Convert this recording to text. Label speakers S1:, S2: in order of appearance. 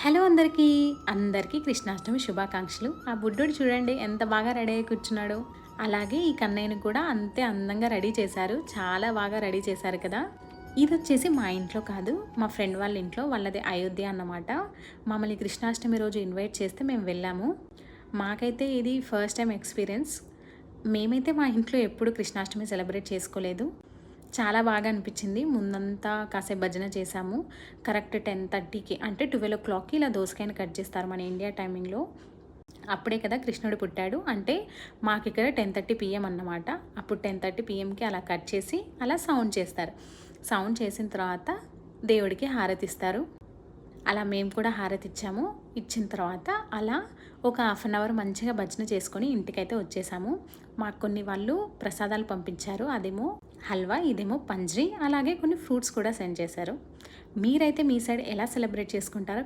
S1: Hello అందరికీ కృష్ణాష్టమి శుభాకాంక్షలు. ఆ బుడ్డోడు చూడండి ఎంత బాగా రెడీ అయ్యి కూర్చున్నాడో. అలాగే ఈ కన్నయ్యని కూడా అంతే అందంగా రెడీ చేశారు. చాలా బాగా రెడీ చేశారు కదా. ఇదొచ్చేసి మా ఇంట్లో కాదు, మా ఫ్రెండ్ వాళ్ళ ఇంట్లో. వాళ్ళది అయోధ్య అన్నమాట. మమ్మల్ని కృష్ణాష్టమి రోజు ఇన్వైట్ చేస్తే మేము వెళ్ళాము. మాకైతే ఇది ఫస్ట్ టైం ఎక్స్పీరియన్స్. మేమైతే మా ఇంట్లో ఎప్పుడు కృష్ణాష్టమి సెలబ్రేట్ చేసుకోలేదు. చాలా బాగా అనిపించింది. ముందంతా కాసేపు భజన చేశాము. కరెక్ట్ 10:30కి అంటే 12:00కి ఇలా దోసకాయని కట్ చేస్తారు మన ఇండియా టైమింగ్లో. అప్పుడే కదా కృష్ణుడు పుట్టాడు. అంటే మాకు ఇక్కడ 10:30 PM అన్నమాట. అప్పుడు 10:30 PMకి అలా కట్ చేసి అలా సౌండ్ చేస్తారు. సౌండ్ చేసిన తర్వాత దేవుడికి హారతి ఇస్తారు. అలా మేము కూడా హారతి ఇచ్చాము. ఇచ్చిన తర్వాత అలా ఒక హాఫ్ అన్ అవర్ మంచిగా భజన చేసుకొని ఇంటికైతే వచ్చేసాము. మాకు కొన్ని వాళ్ళు ప్రసాదాలు పంపించారు. అదేమో హల్వా, ఇదేమో పంజ్రీ, అలాగే కొన్ని ఫ్రూట్స్ కూడా సెండ్ చేశారు. మీరైతే మీ సైడ్ ఎలా సెలబ్రేట్ చేసుకుంటారో